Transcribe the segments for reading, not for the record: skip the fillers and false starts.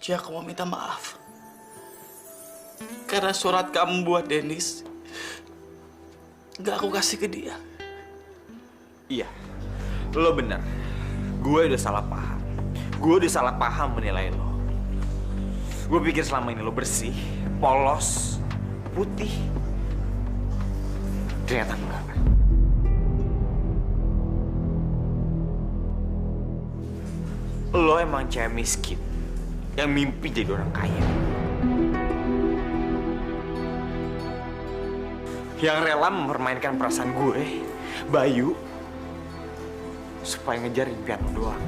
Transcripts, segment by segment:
Ci, aku mau minta maaf. Karena surat kamu buat Dennis gak aku kasih ke dia. Iya, lo bener. Gue udah salah paham. Gue udah salah paham menilai lo. Gue pikir selama ini lo bersih, polos, putih. Ternyata enggak. Lo emang cewek miskin yang mimpi jadi orang kaya. Yang rela mempermainkan perasaan gue, Bayu, supaya ngejar impian lo doang.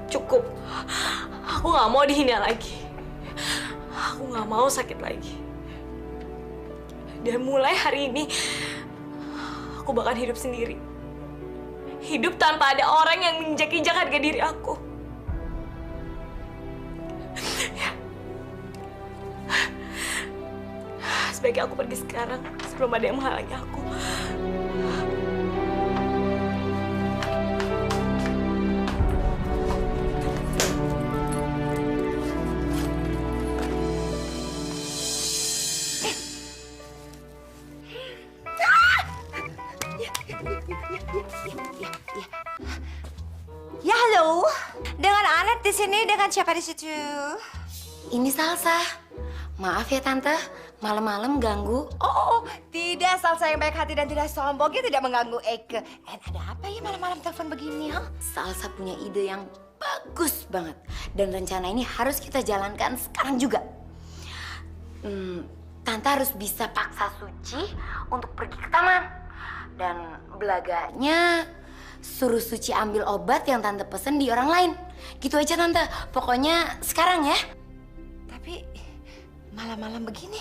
Cukup. Aku gak mau dihina lagi. Aku gak mau sakit lagi. Dan mulai hari ini, aku bakal hidup sendiri. Hidup tanpa ada orang yang menginjak-injak harga diri aku. Sebaiknya aku pergi sekarang sebelum ada yang menghalangi aku. Ya halo, dengan Anet di sini, dengan siapa di situ? Ini Salsa. Maaf ya Tante, malam-malam ganggu. Oh, tidak, Salsa yang baik hati dan tidak sombong, dia tidak mengganggu Eke. Ada apa ya malam-malam telepon begini, ha? Salsa punya ide yang bagus banget. Dan rencana ini harus kita jalankan sekarang juga. Tante harus bisa paksa Suci untuk pergi ke taman. Dan belaganya suruh Suci ambil obat yang Tante pesen di orang lain. Gitu aja Tante, pokoknya sekarang ya. Tapi malam-malam begini?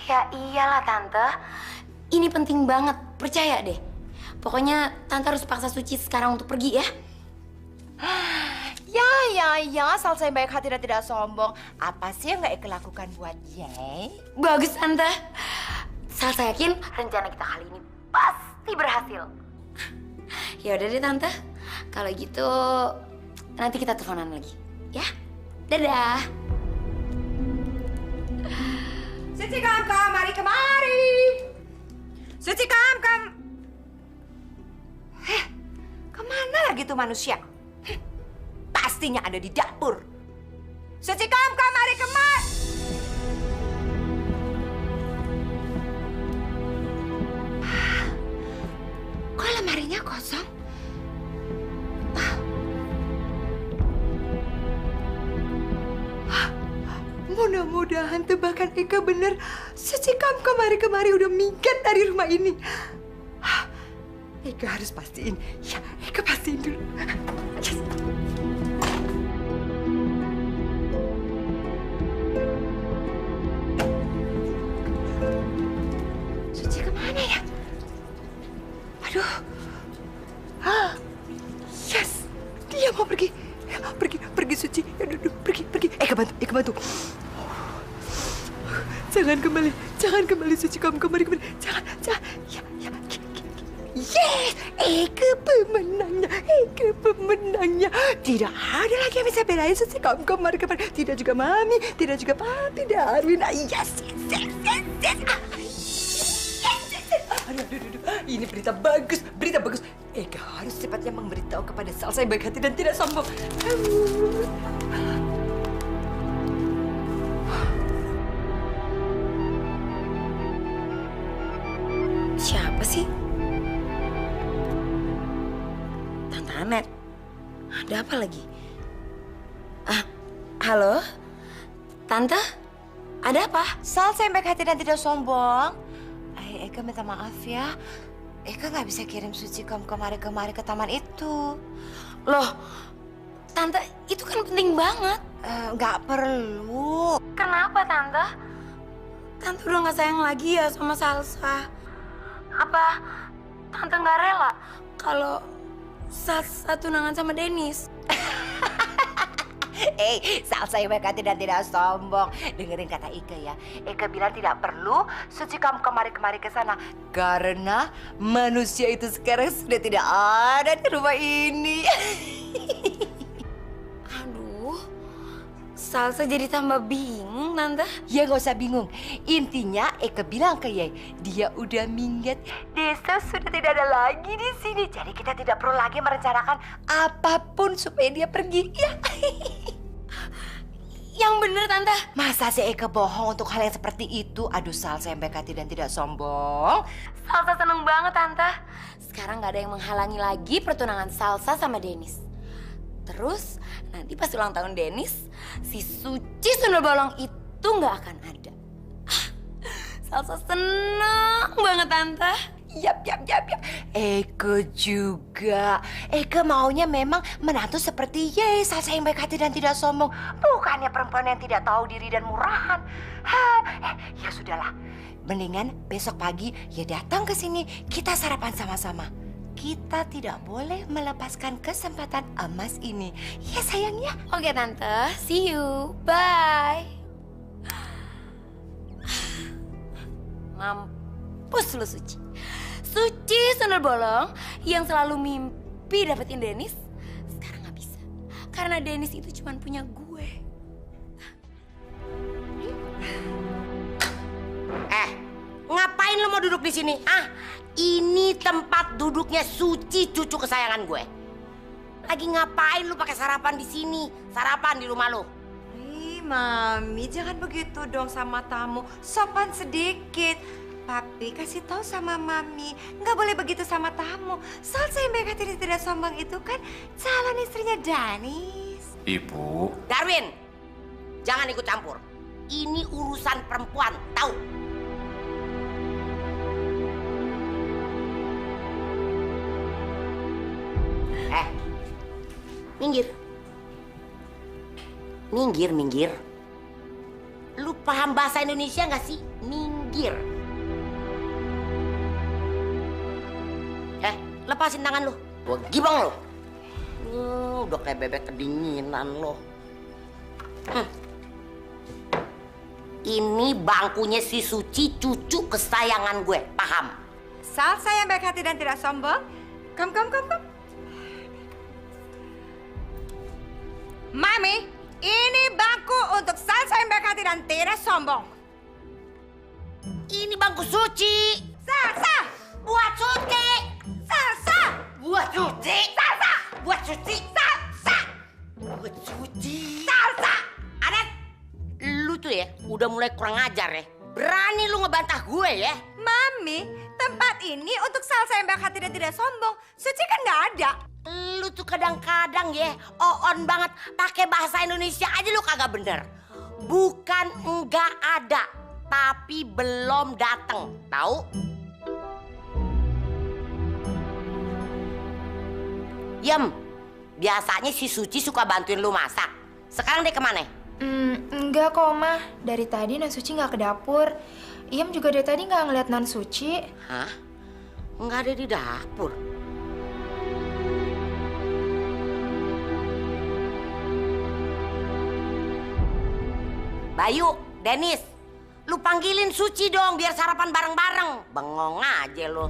Ya iyalah Tante, ini penting banget, percaya deh. Pokoknya Tante harus paksa Suci sekarang untuk pergi ya. Ya, Salsa yang baik hati dan tidak sombong. Apa sih yang gak Eke lakukan buat Ye? Bagus Tante. Salsa yakin rencana kita kali ini pasti berhasil. Ya udah deh Tante, kalau gitu nanti kita teleponan lagi, ya. Dadah. Suci kam, mari kemari. Suci kam. Kemana lagi tuh manusia? Pastinya ada di dapur. Suci kam, mari kemari. Kok lemarinya kosong? Mudah-mudahan tebakan Eka bener. Suci kemari udah minggat dari rumah ini. Eka harus pastiin. Ya, Eka pastiin dulu. Yes. Suci kemana ya? Aduh. Yes, dia mau pergi. Pergi Suci. Aduh, pergi. Eka bantu. Jangan kembali Suci, kamu kembali. Jangan. Yes, Eka pemenangnya, Eka pemenangnya. Tidak ada lagi yang bisa belain Suci kemarin. Tidak juga Mami, tidak juga Papi Darwin. Yes. Aduh. Ini berita bagus. Eka harus cepatnya memberitahu kepada Salsa yang baik hati dan tidak sombong. Siapa sih? Tante Anet. Ada apa lagi? Halo? Tante? Ada apa? Salsa yang baik hati dan tidak sombong. Eka minta maaf ya. Eka nggak bisa kirim Suci kemarin ke taman itu. Loh, Tante, itu kan penting banget. Nggak perlu. Kenapa, Tante? Tante udah nggak sayang lagi ya sama Salsa. Apa Tante nggak rela kalau Salsa tunangan sama Dennis? Salsa yang baik hati dan tidak sombong. Dengerin kata Eka ya. Eka bilang tidak perlu Suci kamu kemari ke sana karena manusia itu sekarang sudah tidak ada di rumah ini. Aduh, Salsa jadi tambah bingung, Tante. Ya nggak usah bingung. Intinya Eka bilang ke Yai, dia udah minggat. Desa sudah tidak ada lagi di sini. Jadi kita tidak perlu lagi merencanakan apapun supaya dia pergi. Ya. Yang bener, Tante. Masa si Eka bohong untuk hal yang seperti itu? Aduh, Salsa yang baik hati dan tidak sombong. Salsa seneng banget, Tante. Sekarang gak ada yang menghalangi lagi pertunangan Salsa sama Dennis. Terus nanti pas ulang tahun Dennis, si Suci Sundel Bolong itu gak akan ada. Salsa seneng banget, Tante. Yap. Eka juga. Eka maunya memang menantu seperti Yei, Salsa yang baik hati dan tidak sombong. Bukannya perempuan yang tidak tahu diri dan murahan. Ya sudahlah. Mendingan besok pagi ya datang ke sini. Kita sarapan sama-sama. Kita tidak boleh melepaskan kesempatan emas ini. Ya sayang ya. Oke, Tante. See you. Bye. Mampus lu, Suci. Suci Sundel Bolong yang selalu mimpi dapetin Dennis, sekarang gak bisa. Karena Dennis itu cuma punya gue. Ngapain lo mau duduk di sini? Ini tempat duduknya Suci, cucu kesayangan gue. Lagi ngapain lu pakai sarapan di sini? Sarapan di rumah lo. Mami, jangan begitu dong sama tamu. Sopan sedikit. Papi, kasih tahu sama Mami, nggak boleh begitu sama tamu. Salsa yang baik hati dan tidak sombong itu kan calon istrinya Dennis. Ibu. Darwin, jangan ikut campur. Ini urusan perempuan, tahu? Minggir. Lu paham bahasa Indonesia nggak sih? Minggir. Lepasin tangan lu. Gua gibang lu. Udah kayak bebek kedinginan lo. Ini bangkunya si Suci, cucu kesayangan gue. Paham? Salsa yang baik hati dan tidak sombong. Kom. Mami, ini bangku untuk Salsa yang baik hati dan tidak sombong. Ini bangku Suci. Salsa, Buat Suci. Salsa, Buat Suci. Salsa, Buat Suci. Salsa, Buat Suci. Salsa. Anet, lu tuh ya udah mulai kurang ajar ya. Berani lu ngebantah gue ya. Mami, tempat ini untuk Salsa yang baik hati dan tidak sombong. Suci kan nggak ada. Lu tuh kadang-kadang ya on banget. Pakai bahasa Indonesia aja lu kagak bener. Bukan enggak ada, tapi belum datang. Tahu? Yem, biasanya si Suci suka bantuin lu masak. Sekarang dia kemana? Enggak kok, Mah. Dari tadi Non Suci nggak ke dapur. Iem juga dari tadi nggak ngeliat Non Suci. Hah? Nggak ada di dapur? Bayu, Dennis, lu panggilin Suci dong biar sarapan bareng-bareng. Bengong aja lu.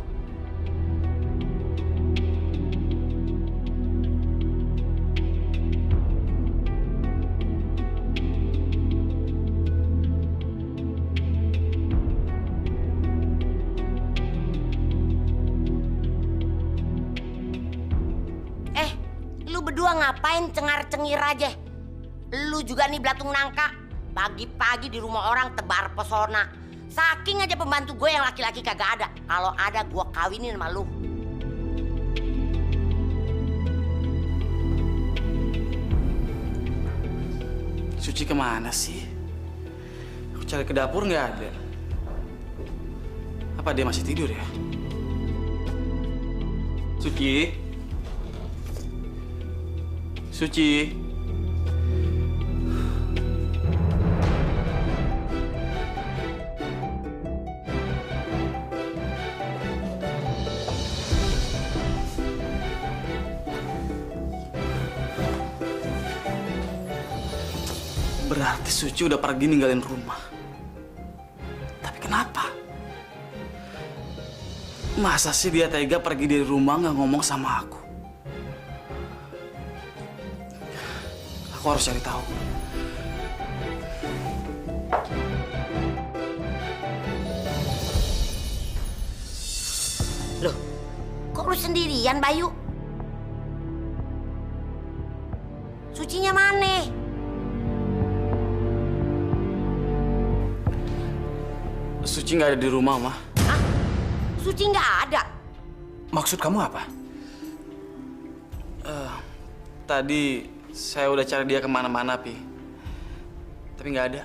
berdua ngapain cengar-cengir aja? Lu juga nih belatung nangka. Pagi-pagi di rumah orang tebar pesona. Saking aja pembantu gue yang laki-laki kagak ada. Kalau ada gue kawinin sama lu. Suci kemana sih? Aku cari ke dapur nggak ada. Apa dia masih tidur ya? Suci? Suci? Berarti Suci udah pergi ninggalin rumah. Tapi kenapa? Masa sih dia tega pergi dari rumah nggak ngomong sama aku? Aku harus cari tahu. Loh, kok lu sendirian, Bayu? Sucinya mana? Suci nggak ada di rumah, Ma. Hah? Suci nggak ada? Maksud kamu apa? Tadi saya udah cari dia kemana-mana, Pi. Tapi nggak ada.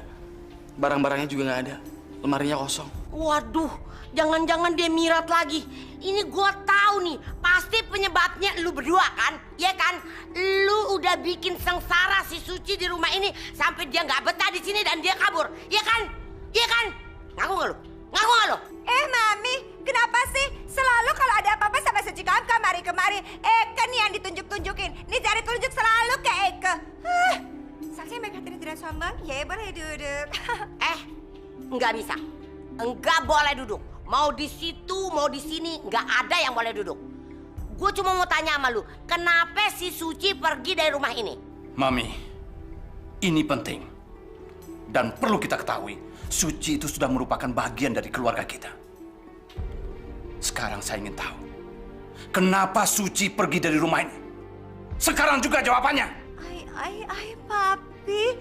Barang-barangnya juga nggak ada. Lemarinya kosong. Waduh, jangan-jangan dia mirat lagi. Ini gua tahu nih, pasti penyebabnya lu berdua kan? Iya kan? Lu udah bikin sengsara si Suci di rumah ini sampai dia nggak betah di sini dan dia kabur. Iya kan? Iya kan? Ngaku nggak lu? Ngaku nggak lu? Mami, kenapa sih selalu kalau ada apa-apa sama Suci kamu kemari-kemari? Eke nih yang ditunjuk-tunjukin. Nih cari tunjuk selalu ke Eke. Saksi baik hati tidak sombong, ya boleh duduk. Nggak bisa. Nggak boleh duduk. Mau di situ, mau di sini, nggak ada yang boleh duduk. Gue cuma mau tanya sama lu, kenapa si Suci pergi dari rumah ini? Mami, ini penting. Dan perlu kita ketahui, Suci itu sudah merupakan bagian dari keluarga kita. Sekarang saya ingin tahu, kenapa Suci pergi dari rumah ini? Sekarang juga jawabannya. Ay, papi.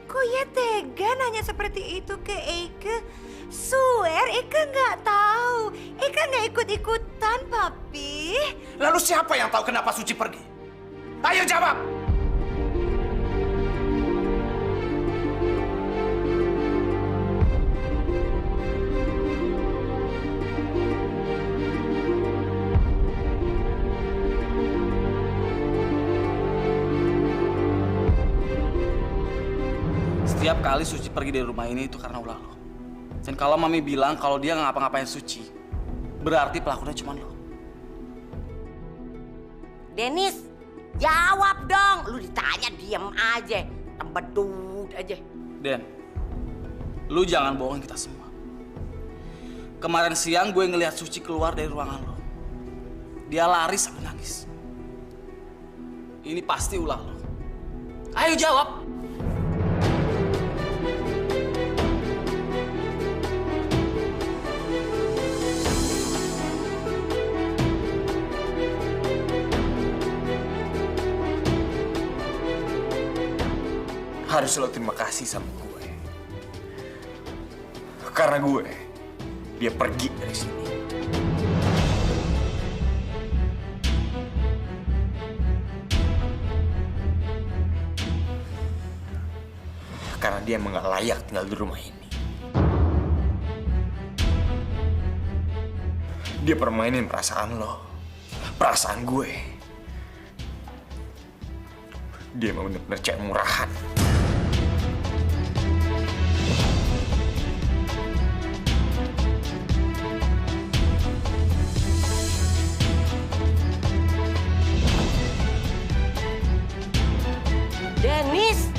Kok ya tega nanya seperti itu ke Eke? Swear, Eke nggak tahu. Eke nggak ikut-ikutan, papi. Lalu siapa yang tahu kenapa Suci pergi? Ayo jawab! Setiap kali Suci pergi dari rumah ini itu karena ulah lo. Dan kalau Mami bilang kalau dia nggak ngapa-ngapain Suci, berarti pelakunya cuma lo. Dennis, jawab dong. Lu ditanya diem aja, tempedut aja. Den, lu jangan bohongin kita semua. Kemarin siang gue ngelihat Suci keluar dari ruangan lo. Dia lari sambil nangis. Ini pasti ulah lo. Ayo jawab. Harus lo terima kasih sama gue. Karena dia pergi dari sini. Karena dia emang gak layak tinggal di rumah ini. Dia permainin perasaan lo, perasaan gue. Dia emang bener-bener cewek murahan. Dennis!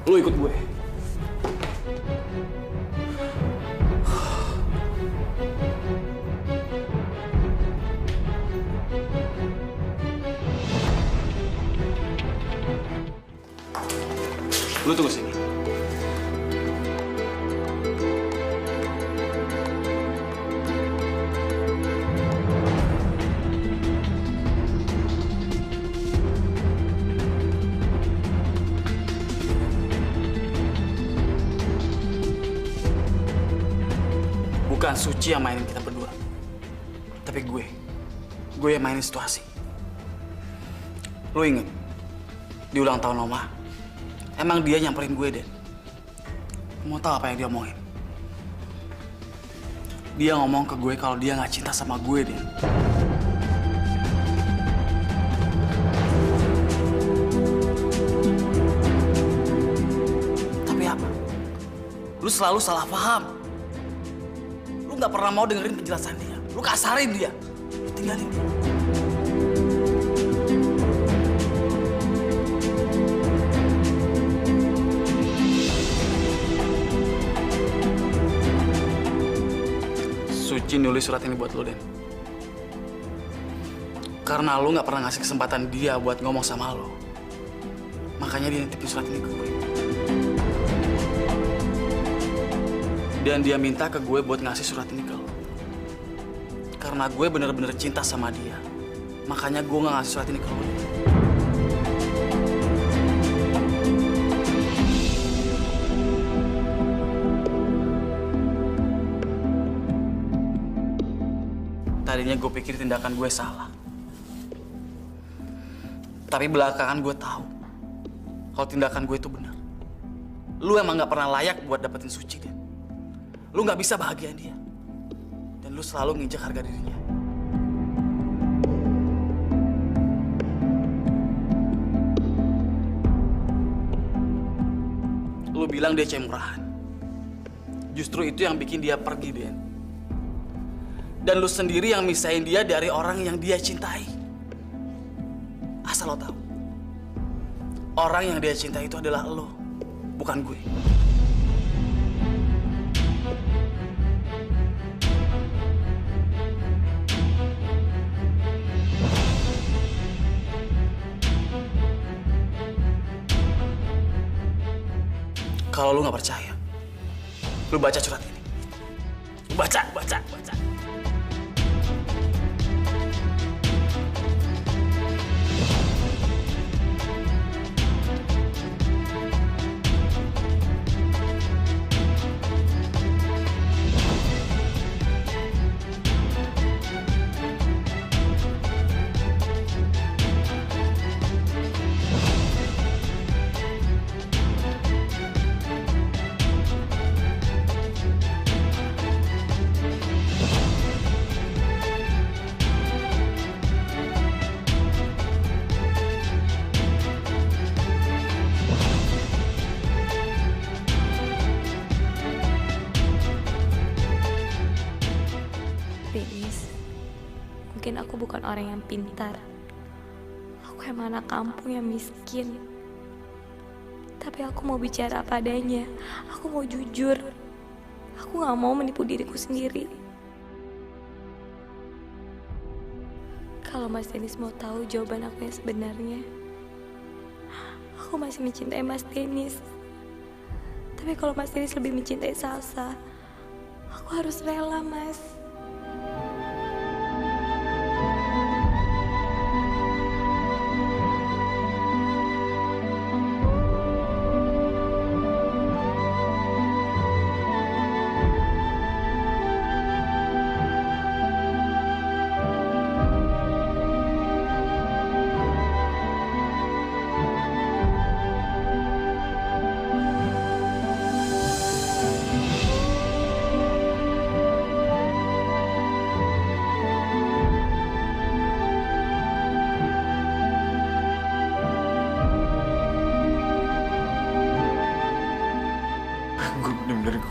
Lu ikut gue. Lu tunggu sini. Bukan Suci yang mainin kita berdua. Tapi gue yang mainin situasi. Lu inget, di ulang tahun Oma, emang dia nyamperin gue, Den. Mau tahu apa yang dia omongin? Dia ngomong ke gue kalau dia nggak cinta sama gue, Den. Tapi apa? Lu selalu salah paham. Lu nggak pernah mau dengerin penjelasan dia. Lu kasarin dia. Lu tinggalin dia. Suci nulis surat ini buat lu, Den. Karena lu nggak pernah ngasih kesempatan dia buat ngomong sama lu. Makanya dia nitipin surat ini ke gue. Dan dia minta ke gue buat ngasih surat ini ke lo. Karena gue bener-bener cinta sama dia. Makanya gue nggak ngasih surat ini ke lo. Tadinya gue pikir tindakan gue salah. Tapi belakangan gue tahu kalau tindakan gue itu benar. Lu emang nggak pernah layak buat dapetin Suci, Den. Lu nggak bisa bahagiain dia. Dan lu selalu nginjek harga dirinya. Lu bilang dia cewek murahan. Justru itu yang bikin dia pergi, Den. Dan lu sendiri yang misahin dia dari orang yang dia cintai. Asal lo tahu, orang yang dia cintai itu adalah lo, bukan gue. Kalau lu nggak percaya, lu baca surat ini. Lu baca. Mungkin aku bukan orang yang pintar. Aku emang anak kampung yang miskin. Tapi aku mau bicara apa adanya. Aku mau jujur. Aku gak mau menipu diriku sendiri. Kalau Mas Dennis mau tahu jawaban aku yang sebenarnya, aku masih mencintai Mas Dennis. Tapi kalau Mas Dennis lebih mencintai Salsa, aku harus rela, Mas.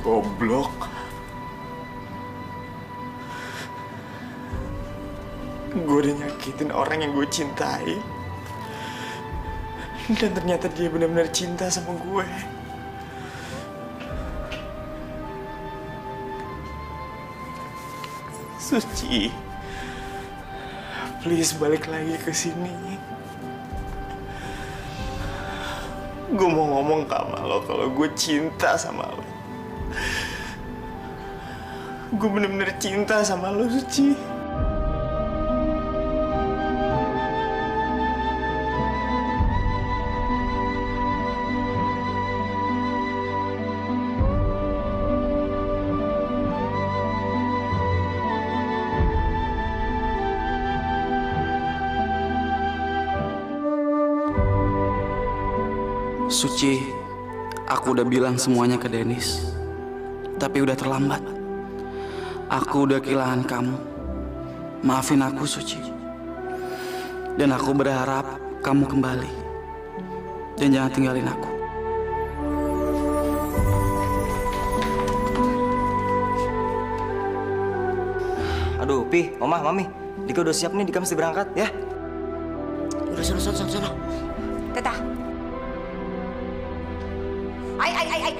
Goblok. Gue udah nyakitin orang yang gue cintai. Dan ternyata dia benar-benar cinta sama gue. Suci, please balik lagi ke sini. Gue mau ngomong sama lo kalau gue cinta sama lo. Gue bener-bener cinta sama lo, Suci. Suci, aku udah bilang semuanya ke Dennis, tapi udah terlambat. Aku udah kehilangan kamu. Maafin aku, Suci. Dan aku berharap kamu kembali. Dan jangan tinggalin aku. Aduh, Pi, Mama, Mami, Dika udah siap nih, Dika mesti berangkat, ya? Udah sono. Teta.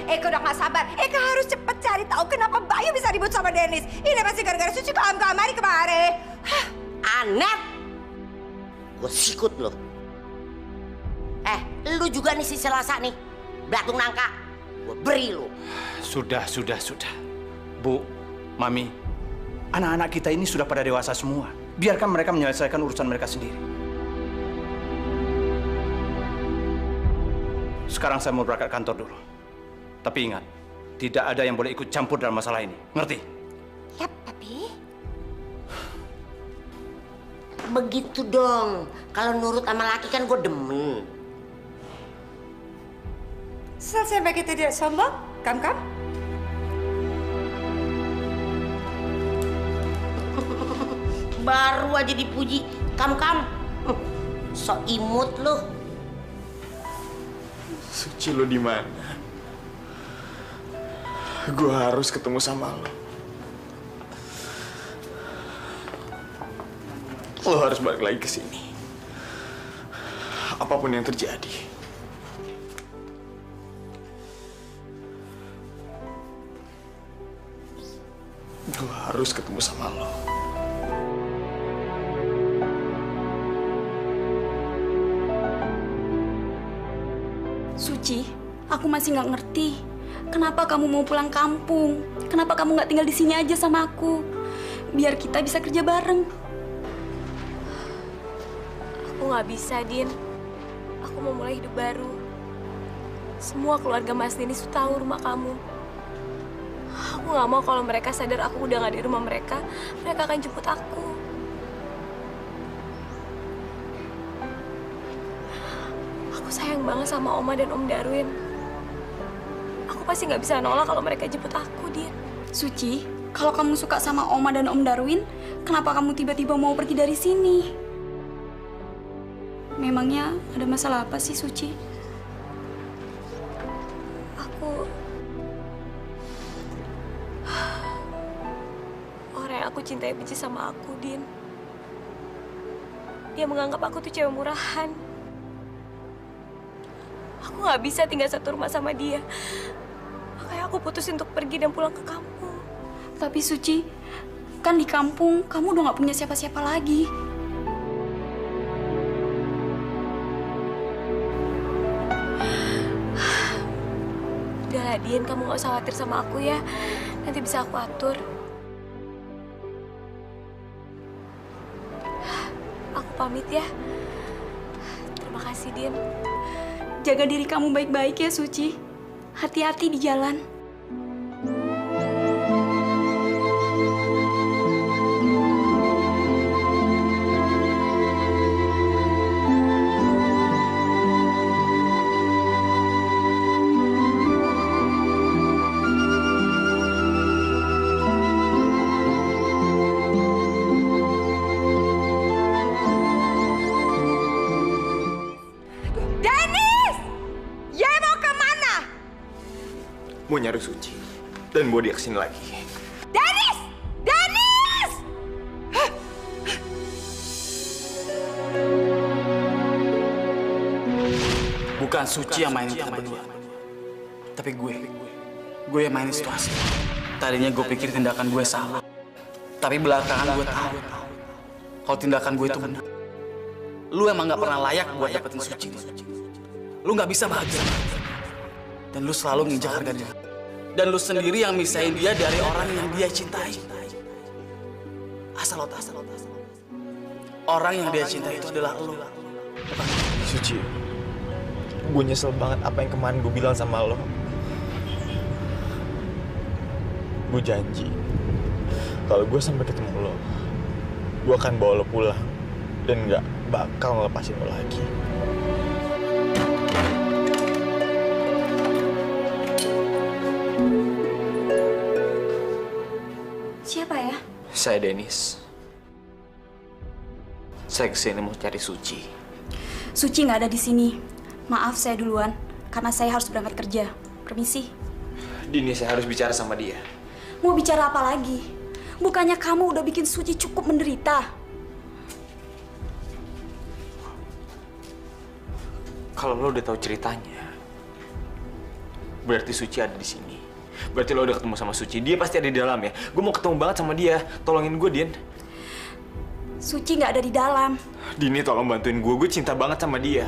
Eka udah gak sabar. Eka harus cepet cari tahu kenapa Bayu bisa ribut sama Dennis. Ini pasti gara-gara Suci kamari kemarin. Anet, gue sikut lo. Lu juga nih si Selasa nih, belatung nangka. Gue beri lu. Sudah. Bu, Mami, anak-anak kita ini sudah pada dewasa semua. Biarkan mereka menyelesaikan urusan mereka sendiri. Sekarang saya mau berangkat kantor dulu. Tapi ingat, tidak ada yang boleh ikut campur dalam masalah ini. Ngerti? Yap, Papi. Begitu dong. Kalau nurut sama laki kan gue demen. Selesai begitu dia sombong, kam. Baru aja dipuji, kam. So imut lu. Suci, lo di mana? Gue harus ketemu sama lo. Lo harus balik lagi ke sini. Apapun yang terjadi. Gue harus ketemu sama lo. Suci, aku masih nggak ngerti. Kenapa kamu mau pulang kampung? Kenapa kamu nggak tinggal di sini aja sama aku? Biar kita bisa kerja bareng. Aku nggak bisa, Din. Aku mau mulai hidup baru. Semua keluarga Mas Dennis tahu rumah kamu. Aku nggak mau kalau mereka sadar aku udah nggak di rumah mereka akan jemput aku. Aku sayang banget sama Oma dan Om Darwin. Aku pasti nggak bisa nolak kalau mereka jemput aku, Din. Suci, kalau kamu suka sama Oma dan Om Darwin, kenapa kamu tiba-tiba mau pergi dari sini? Memangnya ada masalah apa sih, Suci? Orang yang aku cintai benci sama aku, Din. Dia menganggap aku tuh cewek murahan. Aku nggak bisa tinggal satu rumah sama dia. Makanya aku putusin untuk pergi dan pulang ke kampung. Tapi Suci, kan di kampung kamu udah nggak punya siapa-siapa lagi. Udahlah, Din, kamu nggak usah khawatir sama aku ya. Nanti bisa aku atur. Aku pamit ya. Terima kasih, Din. Jaga diri kamu baik-baik ya, Suci. Hati-hati di jalan. Mau nyari Suci dan bawa dia kesini lagi. Dennis! Dennis! Bukan Suci yang mainin kita berdua, tapi gue yang mainin situasi. Tadinya gue pikir tindakan gue salah, tapi belakangan gue tahu kalau tindakan gue itu benar. Lu emang gak pernah layak buat dapetin Suci. lu nggak bisa bahagia. Dan lu selalu nginjak harganya. Dan lu sendiri yang misahin dia dari orang yang dia cintai. Asal lo tahu. Orang yang dia cintai itu adalah lu. Bukan. Suci, gue nyesel banget apa yang kemarin gue bilang sama lo. Gue janji, kalau gue sampai ketemu lo, gue akan bawa lo pulang dan nggak bakal ngelepasin lo lagi. Siapa ya? Saya Dennis. Saya kesini mau cari Suci. Suci nggak ada di sini. Maaf, saya duluan. Karena saya harus berangkat kerja. Permisi. Dini, saya harus bicara sama dia. Mau bicara apa lagi? Bukannya kamu udah bikin Suci cukup menderita? Kalau lo udah tahu ceritanya, berarti Suci ada di sini. Berarti lo udah ketemu sama Suci. Dia pasti ada di dalam ya. Gue mau ketemu banget sama dia. Tolongin gue, Din. Suci nggak ada di dalam. Dini, tolong bantuin gue. Gue cinta banget sama dia.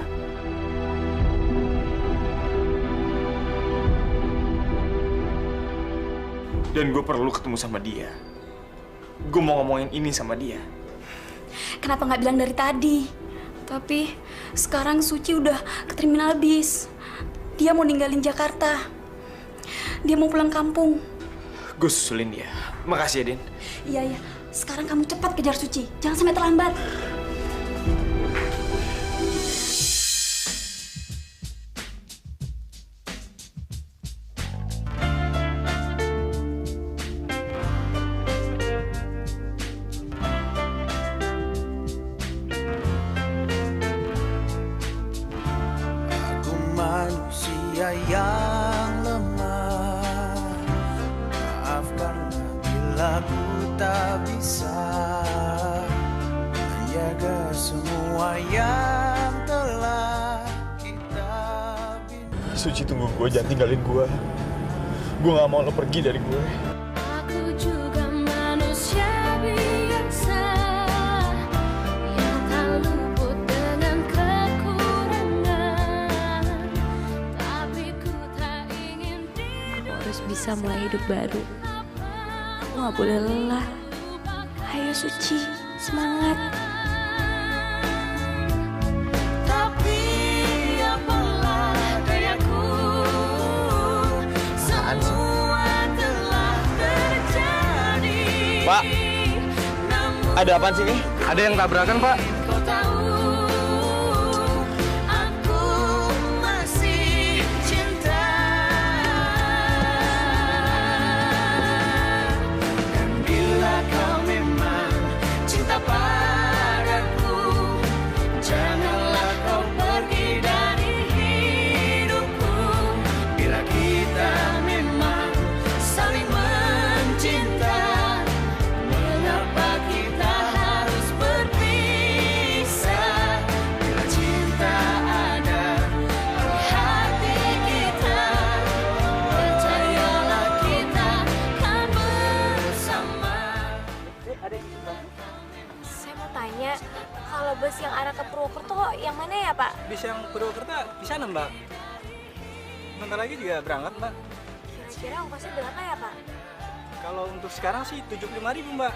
Dan gue perlu ketemu sama dia. Gue mau ngomongin ini sama dia. Kenapa nggak bilang dari tadi? Tapi sekarang Suci udah ke terminal bis. Dia mau ninggalin Jakarta. Dia mau pulang kampung. Gue susulin dia. Makasih ya, Din. Iya. Sekarang kamu cepat kejar Suci. Jangan sampai terlambat. Aku manusia yang lemah. Maafkanlah bila ku tak bisa menjaga semua yang telah kita bina. Suci, tunggu gue. Jangan tinggalin gue. Gue gak mau lo pergi dari gue. Aku juga manusia biasa yang tak luput dengan kekurangan. Tapi ku tak ingin Aku harus bisa mulai hidup baru. Aku gak boleh lelah. Ayo Suci, semangat. Tapi apalah dayaku, semua telah terjadi. Pak, ada apaan sih nih? Ada yang tabrakan, Pak. Kau tahu aku masih cinta. Dan bila kau memang cinta padaku, janganlah kau pergi dari hidupku. Bila kita memang saling mencinta, mengapa kita harus berpisah? Bila cinta ada di hati kita, percayalah kita kan bersama. Saya mau tanya, kalau bus yang arah ke Purwokerto yang mana ya Pak? Bis yang Purwokerto di sana, Mbak. Bentar lagi juga berangkat, Mbak. Kira-kira ongkosnya berapa ya Pak? Kalau untuk sekarang sih 75.000, Mbak.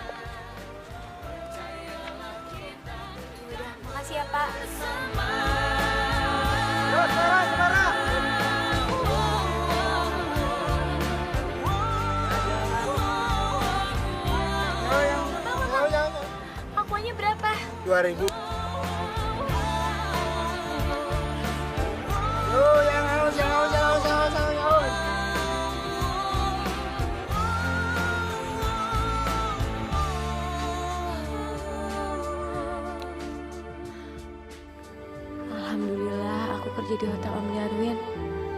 Udah, makasih ya Pak. Akuanya berapa? 2.000. Alhamdulillah aku kerja di hotel Om Darwin.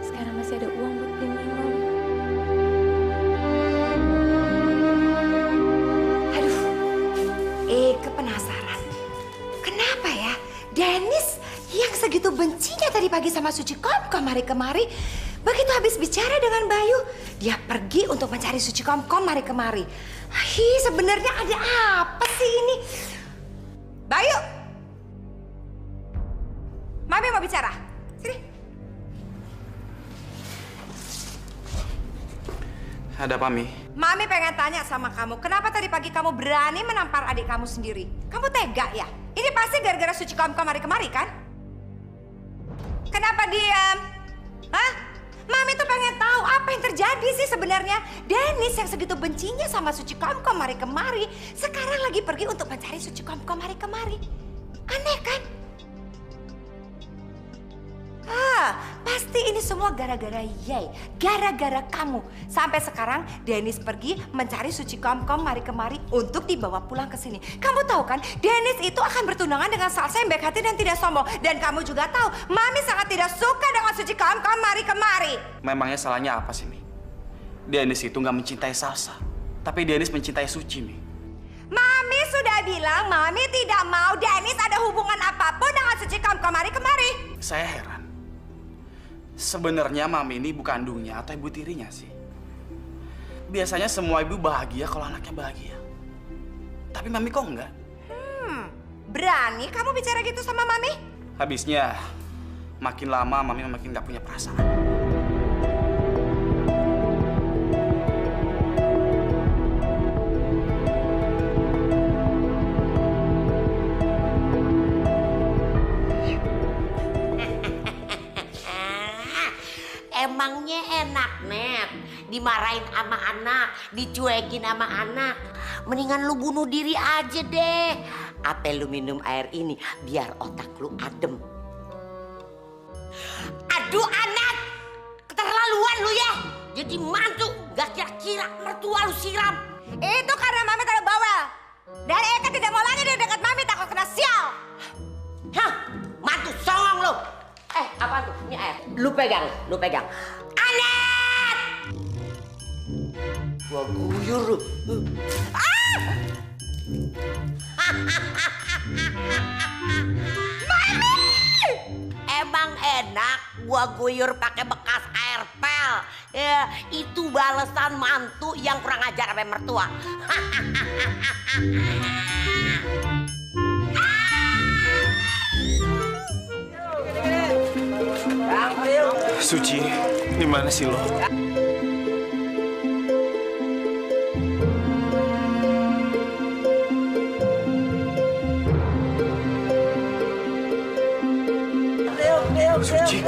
Sekarang masih ada uang buat beli minum. Aduh, penasaran. Kenapa ya Dennis yang segitu bencinya tadi pagi sama Suci Komkom kemari-kemari, begitu habis bicara dengan Bayu, dia pergi untuk mencari Suci Komkom kemari. Hi, sebenarnya ada apa sih ini? Bayu, Mami mau bicara. Sini. Ada apa, Mi? Mami pengen tanya sama kamu, kenapa tadi pagi kamu berani menampar adik kamu sendiri? Kamu tega ya? Ini pasti gara-gara Suci kamu kemari-kemari kan? Kenapa diam? Hah? Mami tuh pengen tahu apa yang terjadi sih sebenarnya. Dennis yang segitu bencinya sama Suci kamu kemari-kemari, sekarang lagi pergi untuk mencari Suci kamu kemari-kemari. Aneh kan? Pasti ini semua gara-gara Yei, gara-gara kamu. Sampai sekarang Dennis pergi mencari Suci Komkom mari-kemari untuk dibawa pulang ke sini. Kamu tahu kan, Dennis itu akan bertunangan dengan Salsa yang baik hati dan tidak sombong. Dan kamu juga tahu, Mami sangat tidak suka dengan Suci Komkom mari-kemari. Memangnya salahnya apa sih, Mi? Dennis itu nggak mencintai Salsa, tapi Dennis mencintai Suci, Mi. Mami sudah bilang, Mami tidak mau Dennis ada hubungan apapun dengan Suci Komkom mari-kemari. Saya heran. Sebenarnya Mami ini ibu kandungnya atau ibu tirinya sih? Biasanya semua ibu bahagia kalau anaknya bahagia. Tapi Mami kok enggak? Berani kamu bicara gitu sama Mami? Habisnya, makin lama Mami makin nggak punya perasaan. Emangnya enak, Net? Dimarahin sama anak, dicuekin sama anak. Mendingan lu bunuh diri aja deh. Apa lu minum air ini biar otak lu adem. Aduh anak, keterlaluan lu ya. Jadi mantu, gak kira-kira mertua lu siram. Itu karena Mami terlalu bawel. Dan Eka tidak mau lagi di dekat Mami, takut kena sial. Hah, mantu songong lu. Apa tuh? Ini air. Lu pegang. Anet! Gua guyur lu. Mami! Emang enak gua guyur pakai bekas air pel. Ya, itu balasan mantu yang kurang ajar sama mertua. Suci, di mana sih lo? Suci.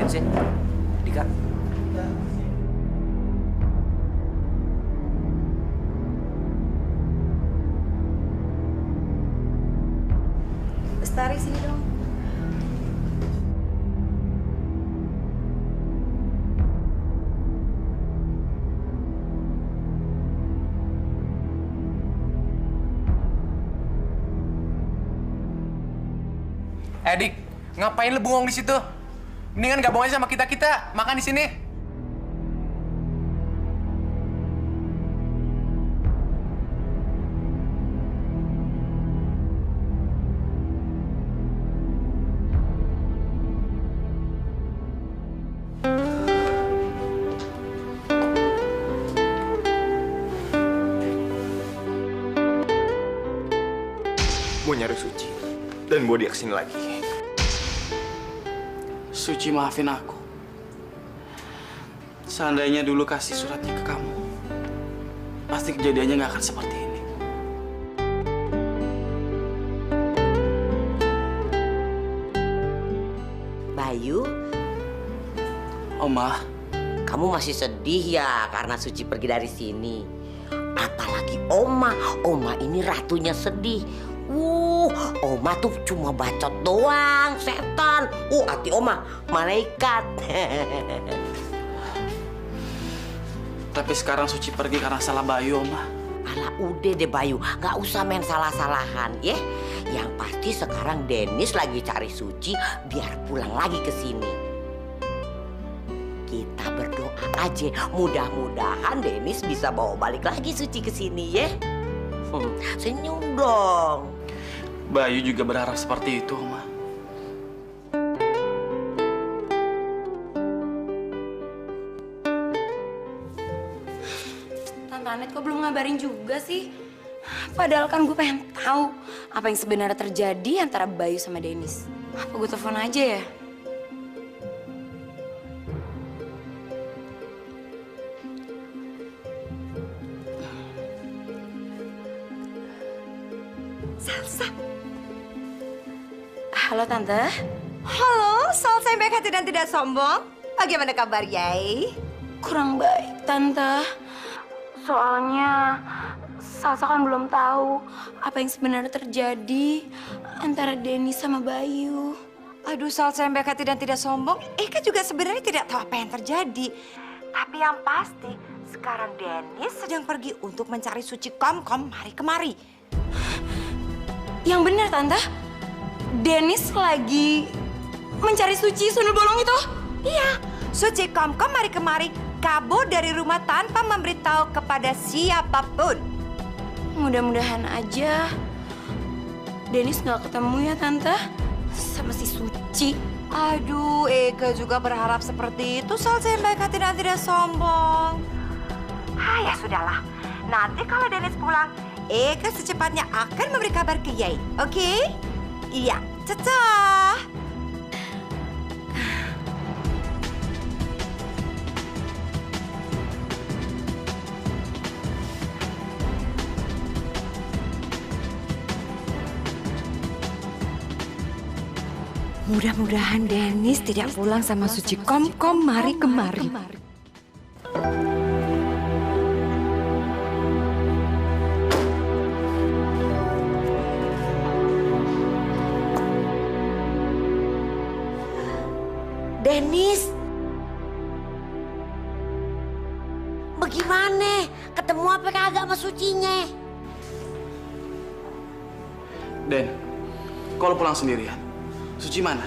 Sin, Dika. Lestari sini dong. Dik, ngapain lu bengong di situ? Mendingan gabung aja sama kita makan di sini. Gue nyari Suci dan gue dia kesini lagi. Suci, maafin aku. Seandainya dulu kasih suratnya ke kamu, pasti kejadiannya nggak akan seperti ini. Bayu, Oma, kamu masih sedih ya karena Suci pergi dari sini. Apalagi Oma, Oma ini ratunya sedih. Oma tuh cuma bacot doang, setan. Hati Oma, malaikat. tapi sekarang Suci pergi karena salah Bayu, Oma. Alah udah deh Bayu, gak usah main salah-salahan ya. Yang pasti sekarang Dennis lagi cari Suci biar pulang lagi ke sini. Kita berdoa aja, mudah-mudahan Dennis bisa bawa balik lagi Suci ke sini ya. Senyum dong. Bayu juga berharap seperti itu, Oma. Tante Anet kok belum ngabarin juga sih? Padahal kan gue pengen tahu apa yang sebenarnya terjadi antara Bayu sama Dennis. Apa gue telepon aja ya? Salsa. Halo Tante. Halo, Salsa yang baik hati dan tidak sombong. Bagaimana kabar, Yai? Kurang baik, Tante. Soalnya Salsa kan belum tahu apa yang sebenarnya terjadi antara Dennis sama Bayu. Aduh, Salsa yang baik hati dan tidak sombong. Eka juga sebenarnya tidak tahu apa yang terjadi. Tapi yang pasti, sekarang Dennis sedang pergi untuk mencari Suci Komkom hari kemari. Yang benar, Tante. Dennis lagi mencari Suci sundel bolong itu. Iya, Suci Komkom hari kemari kabur dari rumah tanpa memberitahu kepada siapapun. Mudah-mudahan aja Dennis nggak ketemu ya, Tante, sama si Suci. Aduh, Eka juga berharap seperti itu. Salsa yang baik hati dan tidak sombong. Ya sudahlah. Nanti kalau Dennis pulang, Eka secepatnya akan memberi kabar ke Yai. Oke? Iya, cecah. Mudah-mudahan Dennis tidak pulang sama Suci Komkom mari kemari. Dennis, bagaimana? Ketemu apa kagak sama Sucinya? Den, kalau pulang sendirian, Suci mana?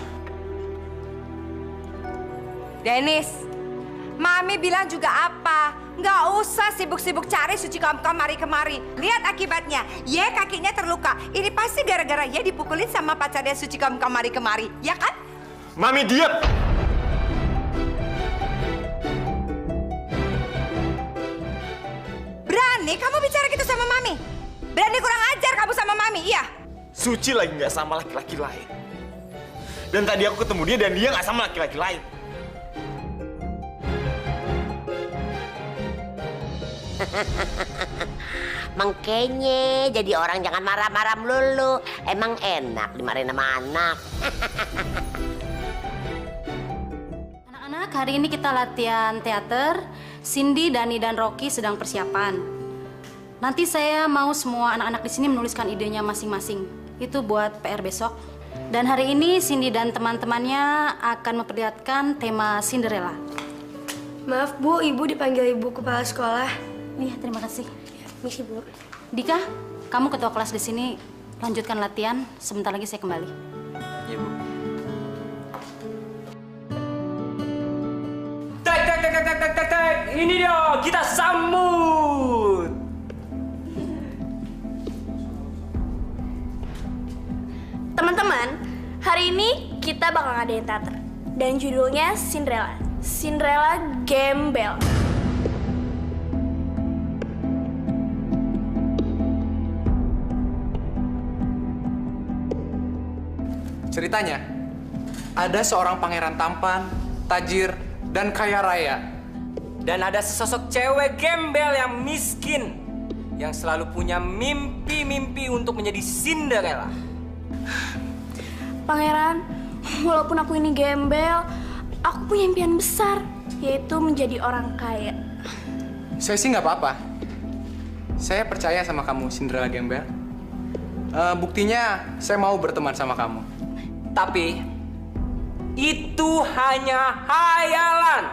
Dennis, Mami bilang juga apa? Nggak usah sibuk-sibuk cari Suci Komkom mari kemari. Lihat akibatnya, Ye kakinya terluka. Ini pasti gara-gara Ye dipukulin sama pacarnya Suci Komkom mari kemari, ya kan? Mami, diam! Berani kamu bicara gitu sama Mami? Berani kurang ajar kamu sama Mami, iya? Suci lagi nggak sama laki-laki lain. Dan tadi aku ketemu dia dan dia nggak sama laki-laki lain. Makanya jadi orang jangan marah-marah melulu. Emang enak dimarahin sama anak. Anak-anak, hari ini kita latihan teater. Cindy, Dani, dan Rocky sedang persiapan. Nanti saya mau semua anak-anak di sini menuliskan idenya masing-masing. Itu buat PR besok. Dan hari ini Cindy dan teman-temannya akan memperlihatkan tema Cinderella. Maaf Bu, Ibu dipanggil Ibu Kepala Sekolah. Iya, terima kasih. Misi Bu. Dika, kamu ketua kelas di sini. Lanjutkan latihan. Sebentar lagi saya kembali. Iya, Bu. Tek. Ini dia, kita sambut. Teman-teman, hari ini kita bakal ngadain teater. Dan judulnya Cinderella. Cinderella Gembel. Ceritanya, ada seorang pangeran tampan, tajir, dan kaya raya. Dan ada sesosok cewek gembel yang miskin, yang selalu punya mimpi-mimpi untuk menjadi Cinderella. Pangeran, walaupun aku ini gembel, aku punya impian besar, yaitu menjadi orang kaya. Saya sih nggak apa-apa. Saya percaya sama kamu, Cinderella gembel. Buktinya, saya mau berteman sama kamu. Tapi, itu hanya hayalan.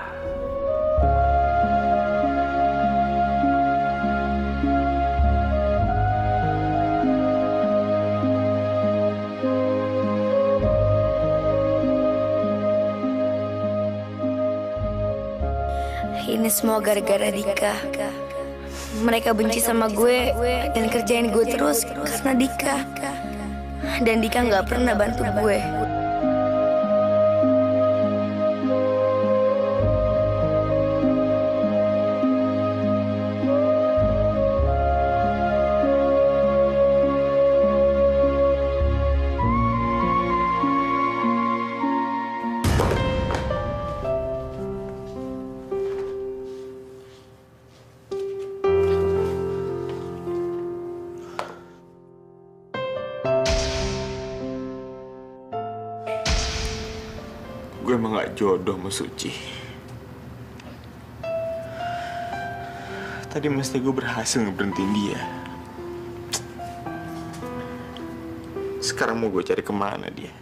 Ini semua gara-gara Dika. Mereka benci sama gue dan kerjain gue terus karena Dika. Dan Dika nggak pernah bantu gue. Gue emang gak jodoh sama Suci. Tadi mesti gue berhasil ngeberhentiin dia. Sekarang mau gue cari kemana dia?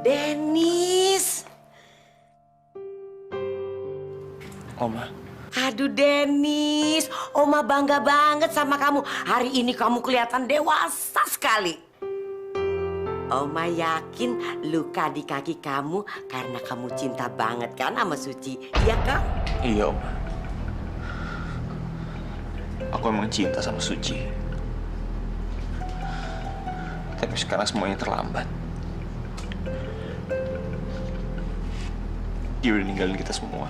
Dennis. Oma. Aduh Dennis, Oma bangga banget sama kamu. Hari ini kamu kelihatan dewasa sekali. Oma yakin luka di kaki kamu karena kamu cinta banget kan sama Suci, iya kan? Iya, Oma. Aku emang cinta sama Suci. Tapi sekarang semuanya terlambat. Dia udah ninggalin kita semua.